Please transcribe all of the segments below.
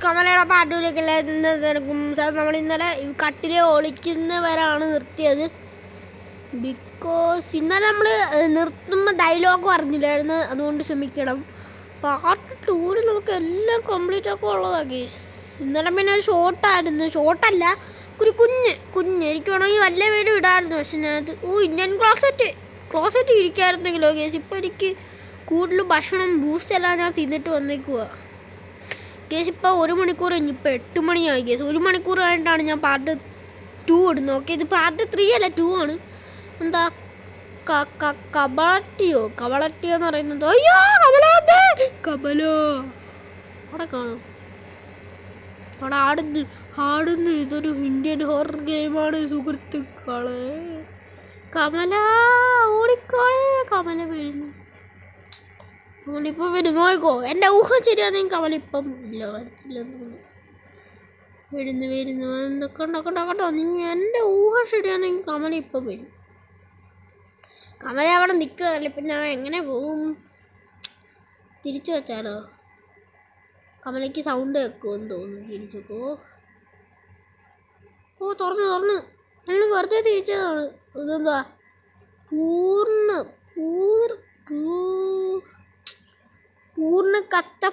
കമലയുടെ പാട്ടൂരൊക്കെയല്ല ഇന്ന് തിരക്കും. നമ്മൾ ഇന്നലെ കട്ടിലെ ഒളിക്കുന്നവരാണ് നിർത്തിയത്. ബിക്കോസ് ഇന്നലെ നമ്മൾ നിർത്തുമ്പോൾ ഡയലോഗ് പറഞ്ഞില്ലായിരുന്നു, അതുകൊണ്ട് ക്ഷമിക്കണം. പാർട്ട് 2 നമുക്ക് എല്ലാം കംപ്ലീറ്റ് ഒക്കെ ഉള്ളതാണ് കേസ്. ഇന്നലെ പിന്നെ ഒരു ഷോട്ടല്ല, ഒരു കുഞ്ഞ് എനിക്ക് വേണമെങ്കിൽ വല്ല വീട് ഇടായിരുന്നു. പക്ഷെ ഞാനത് ഇന്ത്യൻ ക്ലോസറ്റ് ഇരിക്കായിരുന്നെങ്കിലോ കേസ്. ഇപ്പോൾ എനിക്ക് കൂടുതൽ ഭക്ഷണം ബൂസ്റ്റ് എല്ലാം ഞാൻ തിന്നിട്ട് വന്നേക്കുക കേസ്. ഇപ്പോൾ 1 മണിക്കൂർ കഴിഞ്ഞ്, ഇപ്പോൾ 8 മണിയായി കേസ്. 1 മണിക്കൂർ കഴിഞ്ഞിട്ടാണ് ഞാൻ പാർട്ട് 2 ഇടുന്നത്. ഓക്കെ, ഇത് പാർട്ട് 3 അല്ല 2 ആണ്. എന്താ കബളട്ടിയോ എന്ന് പറയുന്നത്? അയ്യോ കബലോ അവിടെ കാണും, അവിടെ ആടുന്നു. ഇതൊരു ഇന്ത്യൻ ഹൊറർ ഗെയിമാണ് സുഹൃത്തുക്കളെ. കമല ഓടിക്കോളെ, കമല വീഴുന്നു. കമലിപ്പോൾ വരും, നോക്കോ. എൻ്റെ ഊഹം ശരിയാണെങ്കിൽ കമല ഇപ്പം ഇല്ല, വരത്തില്ലെന്ന് വരുന്നു. കണ്ടോ എൻ്റെ ഊഹം ശരിയാണെങ്കിൽ കമല ഇപ്പം വരും. കമല അവിടെ നിൽക്കുന്നതല്ല. ഇപ്പം ഞാൻ എങ്ങനെ പോവും? തിരിച്ചു വെച്ചാലോ? കമലയ്ക്ക് സൗണ്ട് വെക്കുമെന്ന് തോന്നുന്നു. തിരിച്ചേക്കോ. തുറന്നു നമ്മൾ വെറുതെ തിരിച്ചതാണ്. ഇതെന്താ പൂർണ്ണ കത്ത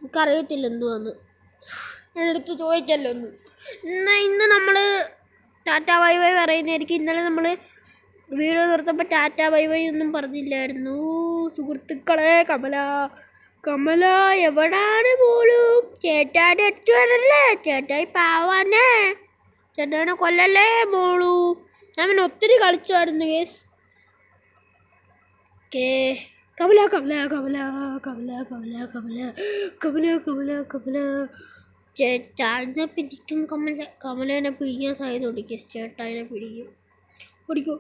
എനിക്കറിയത്തില്ല എന്തുവാന്ന്. ഞാനെടുത്ത് ചോദിച്ചല്ലോ ഒന്ന്. ഇന്ന് നമ്മൾ ടാറ്റ ബൈ ബൈ പറയുന്നതായിരിക്കും. ഇന്നലെ നമ്മൾ വീഡിയോ നിർത്തപ്പോൾ ടാറ്റ ബൈ ബൈ ഒന്നും പറഞ്ഞില്ലായിരുന്നു സുഹൃത്തുക്കളെ. കമല എവിടാണ് പോലും? ചേട്ടാൻ്റെ അടുത്ത് വരല്ലേ? ചേട്ടായി പാവാനേ, ചേട്ടാനെ കൊല്ലല്ലേ മോളൂ. ഞാൻ പിന്നെ ഒത്തിരി കളിച്ചായിരുന്നു കേസ്. കമല ചേട്ടാനെ പിടിക്കും. കമലേനെ പിടിക്കാൻ സാധ്യതയുണ്ട് കേസ്. ചേട്ടാനെ പിടിക്കും. ഓടിക്കോ.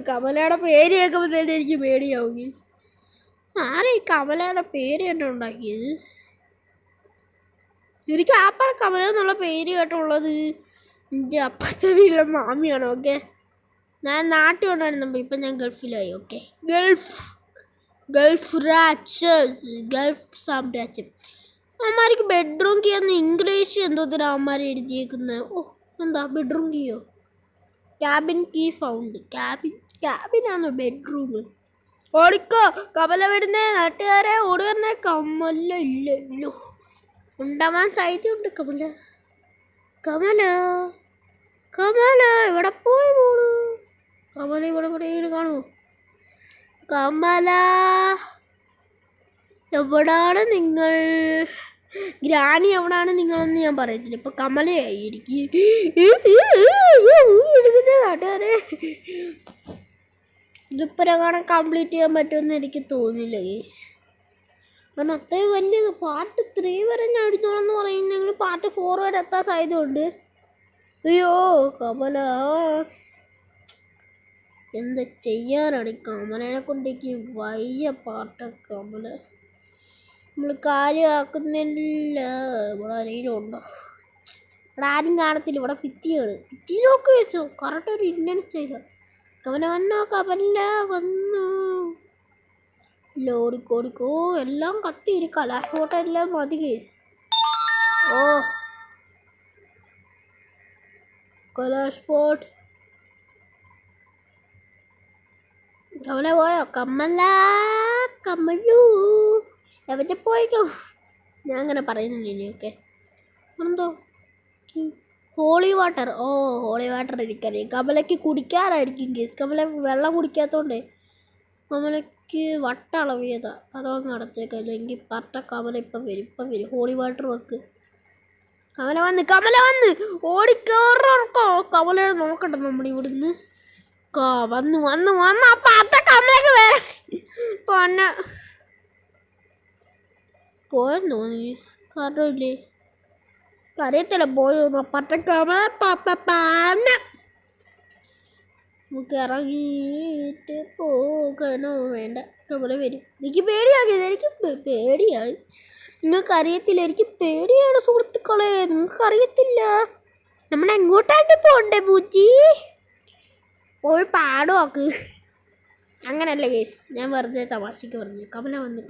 കമലയുടെ പേര് കേൾക്കുമ്പോൾ തന്നെ എനിക്ക് പേടിയാവും. ആരെ ഈ കമലയുടെ പേര് തന്നെ ഉണ്ടാക്കിയത്? എനിക്ക് ആപ്പാണ് കമല എന്നുള്ള പേര് കേട്ടുള്ളത് എൻ്റെ അപ്പുറത്തെ വീട്ടിലെ മാമിയാണ്. ഓക്കെ, ഞാൻ നാട്ടിൽ കൊണ്ടായിരുന്നു, ഇപ്പം ഞാൻ ഗൾഫിലായി. ഓക്കെ, ഗൾഫ് സാമ്രാജ്യം. അമ്മമാർക്ക് ബെഡ്റൂം കീ എന്ന് ഇംഗ്ലീഷ് എന്തോത്തിന് അമ്മമാർ എഴുതിയേക്കുന്നത്? എന്താ ബെഡ്റൂം കീയോ? Cabin key found. ക്യാബിനാണോ ബെഡ്റൂം? ഓടിക്കോ കമല വരുന്നേ, നാട്ടുകാരെ ഓടി വരണേ. കമല ഇല്ലല്ലോ, ഉണ്ടാവാൻ സാധ്യതയുണ്ട്. കമല ഇവിടെ പോയി പോണു. കമല ഇവിടെ കാണുമോ? കമല എവിടാണ് നിങ്ങൾ? ഗ്രാനി എവിടാണ് നിങ്ങളെന്ന് ഞാൻ പറയത്തില്ല. ഇപ്പൊ കമലയായിരിക്കും. നാട്ടുകാരെ ഇതിപ്പോ കംപ്ലീറ്റ് ചെയ്യാൻ പറ്റുമെന്ന് എനിക്ക് തോന്നില്ല ഗേസ്. കാരണം അത്രയും വലിയത്. പാർട്ട് 3 വരെ ഞാൻ എടുത്തോളെന്ന് പറയുന്നെങ്കിൽ പാർട്ട് 4 വരെ എത്താൻ സാധ്യതയുണ്ട്. അയ്യോ കമല, എന്താ ചെയ്യാനാണ്? കമലനെ കൊണ്ടേക്ക് വയ്യ പാട്ട. കമല നമ്മൾ കാര്യമാക്കുന്നില്ല. ഇവിടെ ആരെങ്കിലും ഉണ്ടോ? ഇവിടെ ആരും കാണത്തില്ല. ഇവിടെ ഭിത്തിയാണ്. ഭിത്തി നോക്ക് കേസോ, കറക്റ്റ് ഒരു ഇന്ത്യൻ സ്റ്റൈലാണ്. കമല വന്നു. ഓടിക്കോ. എല്ലാം കത്തി. ഇനി കലാഷ് ഫോട്ടോ എല്ലാം മതി കേസ്. കലാഷ് ഫോട്ട്. കമല പോയോ? കമലു എവിടെ പോയിക്കോ? ഞാൻ അങ്ങനെ പറയുന്നില്ലേ. ഓക്കെ, എന്തോ ഹോളി വാട്ടർ. ഹോളി വാട്ടർ എനിക്കറിയാം. കമലയ്ക്ക് കുടിക്കാറായിരിക്കും കേസ്. കമല വെള്ളം കുടിക്കാത്തതുകൊണ്ട് കമലയ്ക്ക് വട്ടളവിയതാ. കഥവങ്ങ് അടച്ചേക്കാം, അല്ലെങ്കിൽ പട്ട കമല ഇപ്പം വരും. ഹോളി വാട്ടർ വെക്ക്. കമല വന്ന് ഓടിക്കോറോ. കമലയെ നോക്കട്ടെ നമ്മൾ ഇവിടുന്ന്. വന്ന് ആ പട്ട കമലക്ക് വേറെ പൊന്ന പോയെന്ന് തോന്നി. കാരണമില്ലേ അറിയത്തില്ല. പോയോന്ന് പട്ട കമല നമുക്ക് ഇറങ്ങിയിട്ട് പോകണോ വേണ്ട? കമല വരും. എനിക്ക് പേടിയാകിയത്. എനിക്ക് പേടിയാണ്. നിങ്ങൾക്കറിയത്തില്ല, എനിക്ക് പേടിയാണ് സുഹൃത്തുക്കളെ. നിങ്ങൾക്കറിയത്തില്ല. നമ്മൾ എങ്ങോട്ടായിട്ട് പോണ്ടേ പൂച്ചി? പോയി പാടുവാക്ക്. അങ്ങനല്ല കേസ്, ഞാൻ വെറുതെ തമാശക്ക് പറഞ്ഞു. കമല വന്നു.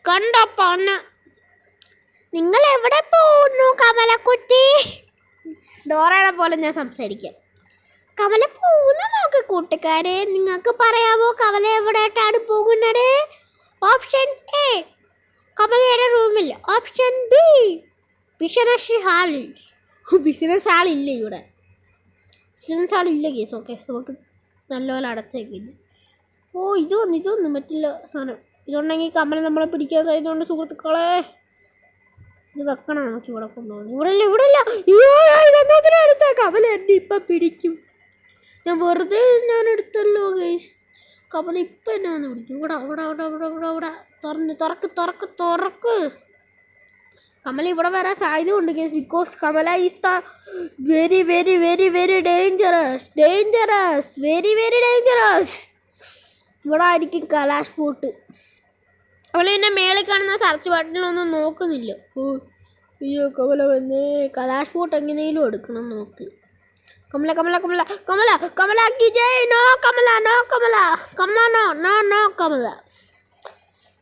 കണ്ടോ പന്ന. നിങ്ങൾ എവിടെ പോകുന്നു കമലക്കുട്ടി? ഡോറയുടെ പോലെ ഞാൻ സംസാരിക്കാം. കമല പോകുന്ന നോക്ക് കൂട്ടുകാരെ. നിങ്ങൾക്ക് പറയാമോ കമല എവിടെയായിട്ടാണ് പോകുന്നത്? ഓപ്ഷൻ എ കമലയുടെ റൂമിൽ. ഓപ്ഷൻ ബി ബിസിനസ് ഹാളിൽ. ബിസിനസ് ഹാളില്ല ഇവിടെ. Business ഹാളില്ല case. ഓക്കെ, നമുക്ക് നല്ലപോലെ അടച്ചേക്കിത്. ഇത് വന്നു മറ്റുള്ള സാധനം. ഇതുണ്ടെങ്കിൽ കമല നമ്മളെ പിടിക്കാൻ സാധ്യതയുണ്ട് സുഹൃത്തുക്കളെ. ഇത് വെക്കണം നമുക്ക് ഇവിടെ കൊണ്ടുപോകുന്നു. ഇവിടെ ഇല്ല. ഇതെടുത്ത കമല എന്നെ ഇപ്പം പിടിക്കും. ഞാൻ വെറുതെ എടുത്തല്ലോ ഗൈസ്. കമല ഇപ്പം എന്നെ വന്ന് പിടിക്കും. ഇവിടെ തുറക്ക്. കമല ഇവിടെ വരാൻ സാധ്യത ഉണ്ട് guys. Because Kamala is the very very very very dangerous. Very very dangerous. ഇവിടെ ആയിരിക്കും കലാഷ് പോട്ട്. അവൾ പിന്നെ മേളിൽ കാണുന്ന സെർച്ച് ബട്ടണിലൊന്നും നോക്കുന്നില്ല. അയ്യോ കമല വന്നേ. കലാഷ് പോട്ട് എങ്ങനെയും എടുക്കണം നോക്ക്. Kamala no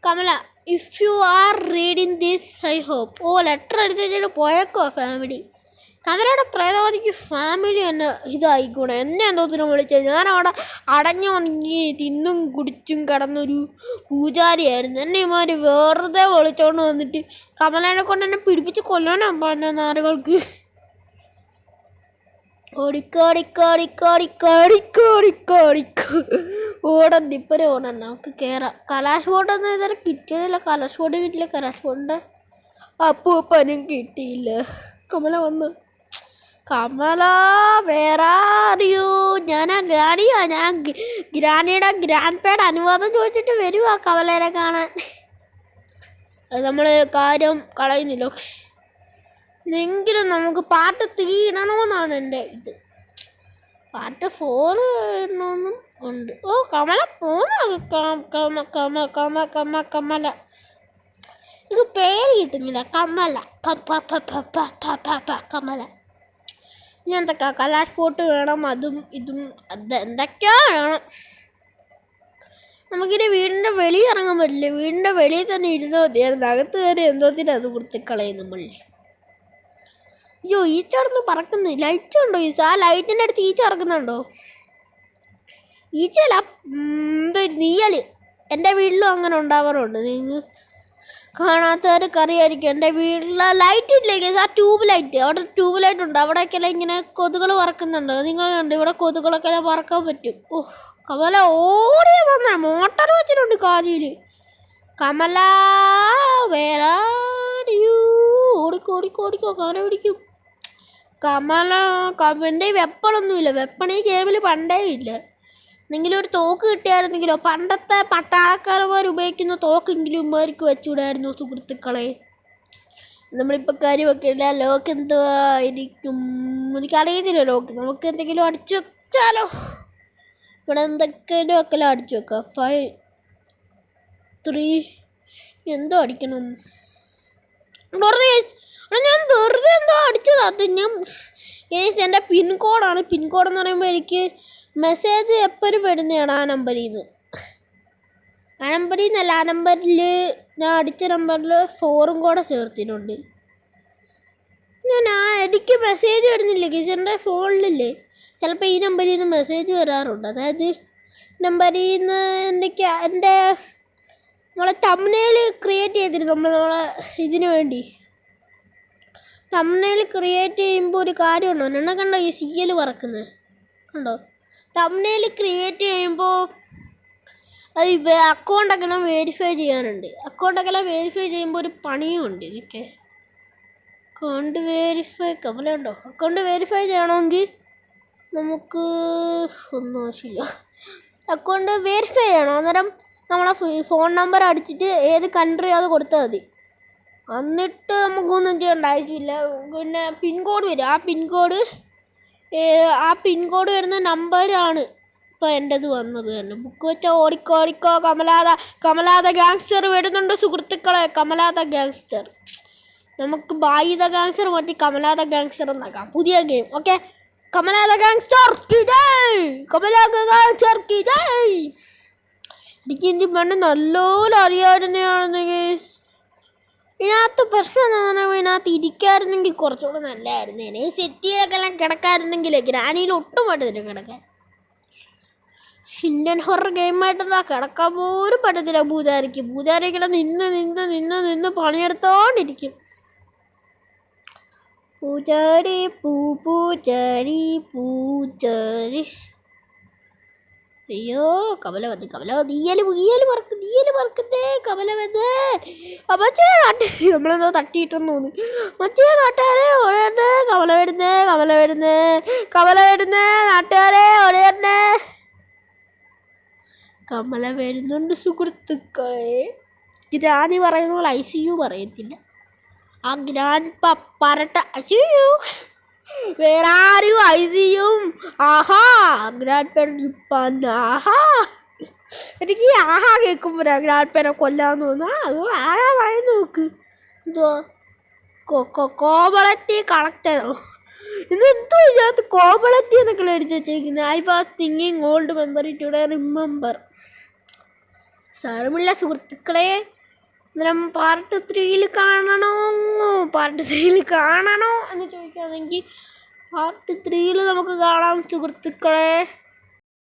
Kamala if you are reading this I hope. Letter എടുത്ത് വെച്ചിട്ട് പോയേക്കോ ഫാമിലി. കമലയുടെ പ്രേതവതിക്ക് ഫാമിലി എന്നെ ഇതായിക്കൂടെ. എന്നെ എന്തോത്തിനും വിളിച്ചത്. ഞാനവിടെ അടഞ്ഞു ഒതുങ്ങി തിന്നും കുടിച്ചും കിടന്നൊരു പൂജാരിയായിരുന്നു. എന്നെ ഇമാര് വെറുതെ വിളിച്ചോണ്ട് വന്നിട്ട് കമലേനെ കൊണ്ട് എന്നെ പിടിപ്പിച്ച് കൊല്ലാനാകുമ്പോൾ എന്നെ നാറുകൾക്ക്. ഓടണ്ട ഇപ്പരെ ഓടണ്ട. നമുക്ക് കയറാം. കലാഷ് ബോട്ടൊന്നും ഇതുവരെ കിട്ടിയതില്ല. കലാഷ് ബോട്ട് വീട്ടിലെ കലാഷ് ബോട്ടിൻ്റെ അപ്പൂപ്പനും കിട്ടിയില്ല. കമല വന്ന്. കമല വേറെ അറിയൂ. ഞാൻ ഗ്രാനിയുടെ ഗ്രാൻഡ് പേയുടെ അനുവാദം ചോദിച്ചിട്ട് വരുവാ കമലേനെ കാണാൻ. അത് നമ്മൾ കാര്യം കളയുന്നില്ല. എങ്കിലും നമുക്ക് പാർട്ട് 3 ഇടണമെന്നാണ് എൻ്റെ ഇത്. പാർട്ട് 4 ഇടണമെന്നും ഉണ്ട്. കമല കമല ഇത് പേര് കിട്ടുന്നില്ല. കമല ഇനി എന്തൊക്കെയാ കലാഷ് പോട്ട് വേണം. അതും ഇതും എന്തൊക്കെയാ വേണം. നമുക്കിനി വീടിൻ്റെ വെളിയിൽ ഇറങ്ങാൻ പറ്റില്ല. വീടിൻ്റെ വെളിയിൽ തന്നെ ഇരുന്നാൽ മതിയായിരുന്നു. അകത്ത് കയറി എന്തോത്തിൻ്റെ അത് കൊടുത്തിക്കളയും നമ്മൾ. അയ്യോ ഈച്ച അവിടുന്ന് പറക്കുന്നു. ലൈറ്റ് ഉണ്ടോ ഈച്ച? ആ ലൈറ്റിൻ്റെ അടുത്ത് ഈച്ച ഇറക്കുന്നുണ്ടോ? ഈച്ചല്ല, എന്തൊരു നീയല്. എൻ്റെ വീട്ടിലും അങ്ങനെ ഉണ്ടാവാറുണ്ട്. നിങ്ങൾ കാണാത്തവർക്ക് അറിയായിരിക്കും. എൻ്റെ വീട്ടിലെ ലൈറ്റ് ഇല്ലേ ആ ട്യൂബ് ലൈറ്റ്. അവിടെ ട്യൂബ് ലൈറ്റ് ഉണ്ട്. അവിടെയൊക്കെല്ലാം ഇങ്ങനെ കൊതുകൾ പറക്കുന്നുണ്ട്. നിങ്ങൾ കണ്ട് ഇവിടെ കൊതുകളൊക്കെ പറക്കാൻ പറ്റും. കമല ഓടിയ വന്ന മോട്ടർ വെച്ചിട്ടുണ്ട് കാലിൽ. കമല വേറെ ഓടിക്കോ കമല പിടിക്കും. കമല എൻ്റെ വെപ്പണൊന്നുമില്ല. വെപ്പണ ഈ ഗെയിമിൽ പണ്ടേ ഇല്ല. എന്തെങ്കിലും ഒരു തോക്ക് കിട്ടിയായിരുന്നെങ്കിലോ. പണ്ടത്തെ പട്ടാളക്കാരന്മാർ ഉപയോഗിക്കുന്ന തോക്കെങ്കിലും ഇമാർക്ക് വെച്ചുകൂടായിരുന്നു സുഹൃത്തുക്കളെ. നമ്മളിപ്പോൾ കാര്യം വെക്കില്ല. ലോക്ക് എന്തുവായിരിക്കും എനിക്കറിയത്തില്ല. ലോക്ക് നമുക്ക് എന്തെങ്കിലും അടിച്ചു വെച്ചാലോ. ഇവിടെ എന്തൊക്കെയോ വെക്കലോ അടിച്ചു വെക്കാം. 5 3 എന്തോ അടിക്കണം. ഞാൻ വെറുതെ എന്തോ അടിച്ചത്. ഞാൻ എൻ്റെ പിൻകോഡാണ്. പിൻകോഡെന്ന് പറയുമ്പോൾ എനിക്ക് മെസ്സേജ് എപ്പോഴും വരുന്നതാണ് ആ നമ്പറിൽ നിന്ന്. ആ നമ്പറിൽ ഞാൻ അടിച്ച നമ്പറിൽ 4 കൂടെ ചേർത്തിട്ടുണ്ട്. എനിക്ക് മെസ്സേജ് വരുന്നില്ല കേസ്. എൻ്റെ ഫോണിലില്ലേ ചിലപ്പോൾ ഈ നമ്പറിൽ നിന്ന് മെസ്സേജ് വരാറുണ്ട്. അതായത് നമ്പറിൽ നിന്ന് എൻ്റെ നമ്മളെ തംബ്നെയിൽ ക്രിയേറ്റ് ചെയ്തിരുന്നു. നമ്മളെ ഇതിനു വേണ്ടി തംബ്നെയിൽ ക്രിയേറ്റ് ചെയ്യുമ്പോൾ ഒരു കാര്യമുണ്ടോ. എന്നെ കണ്ടോ ഈ CL പറക്കുന്നത് കണ്ടോ. തംബ്നെയിൽ ക്രിയേറ്റ് ചെയ്യുമ്പോൾ അത് അക്കൗണ്ടൊക്കെ വെരിഫൈ ചെയ്യാനുണ്ട്. അക്കൗണ്ടൊക്കെ വെരിഫൈ ചെയ്യുമ്പോൾ ഒരു പണിയുണ്ട് എനിക്ക്. അക്കൗണ്ട് വെരിഫൈ കമലുണ്ടോ. അക്കൗണ്ട് വെരിഫൈ ചെയ്യണമെങ്കിൽ നമുക്ക് ഒന്നും ആവശ്യമില്ല. അക്കൗണ്ട് വെരിഫൈ ചെയ്യണം. അന്നേരം നമ്മളെ ഫോൺ നമ്പർ അടിച്ചിട്ട് ഏത് കൺട്രി അത് കൊടുത്താൽ മതി. എന്നിട്ട് നമുക്കൊന്നും ചെയ്യേണ്ട ആവശ്യമില്ല. പിന്നെ പിൻകോഡ് വരും. ആ പിൻകോഡ് വരുന്ന നമ്പറാണ് ഇപ്പോൾ എൻ്റെത് വന്നത് തന്നെ. ബുക്ക് വെച്ചാൽ ഓടിക്കോ. കമലാത ഗാങ്സ്റ്റർ വരുന്നുണ്ട് സുഹൃത്തുക്കളെ. കമലാത ഗാങ്സ്റ്റർ. നമുക്ക് ബായി ദ ഗാങ്സ്റ്റർ മാറ്റി കമലാത ഗാങ്സ്റ്റർ എന്നാക്കാം. പുതിയ ഗെയിം. ഓക്കെ. കമലാത ഗാങ്സ്റ്റർ കി ജയ്. എനിക്ക് ഇനി പണ്ട് നല്ലോണം അറിയാവുന്നതാണെന്ന് ഗൈസ്. ഇതിനകത്ത് പ്രശ്നം എന്താണെന്ന് പറഞ്ഞാൽ ഇതിനകത്ത് ഇരിക്കായിരുന്നെങ്കിൽ കുറച്ചുകൂടെ നല്ലതായിരുന്നേനെ. ഈ സെറ്റിയിലൊക്കെ കിടക്കായിരുന്നെങ്കിലേ ഗ്രാനിയിൽ ഒട്ടും പറ്റത്തില്ല കിടക്കാൻ. ഇന്ത്യൻ ഹൊറർ ഗെയിമായിട്ടെന്താ കിടക്കാൻ പോലും പറ്റത്തില്ല. പൂജാരിക്കിടെ നിന്ന് പണിയെടുത്തോണ്ടിരിക്കും. പൂജാരി പൂജാരി. അയ്യോ കമലവതി പറക്കുന്നേ കമലവതി. നമ്മളെന്തോ തട്ടിയിട്ടെന്ന് തോന്നി. മറ്റേ നാട്ടുകാരെ ഓടേണ്ടേ, കമല വരുന്നേ നാട്ടുകാരെ ഓടേണ്ടേ. കമല വരുന്നുണ്ട് സുഹൃത്തുക്കളെ. ഗ്രാനി പറയുന്ന പോലെ ICU പറയത്തില്ല. ആ ഗ്രാൻഡ് പറട്ട ICU വേറെ ആരും ICU. ആഹാ ഗ്രാൻഡ് പേരൻ ആഹാ. എനിക്ക് ആഹാ കേൾക്കുമ്പോഴാ ഗ്രാൻഡ് പേരെ കൊല്ലാന്ന് തോന്നുന്നു. അത് ആരാ പറയുന്ന നോക്ക്. എന്തോ കോബളറ്റി കളക്ടറോ ഇതെന്തോ ഇതിനകത്ത് കോബളറ്റി എന്നൊക്കെ എഴുതി വെച്ചേക്കുന്നത്. I was thinking old memory today remember. സാരമില്ല സുഹൃത്തുക്കളെ, അന്നേരം പാർട്ട് 3 കാണണോ എന്ന് ചോദിക്കുകയാണെങ്കിൽ പാർട്ട് 3 നമുക്ക് കാണാം സുഹൃത്തുക്കളെ.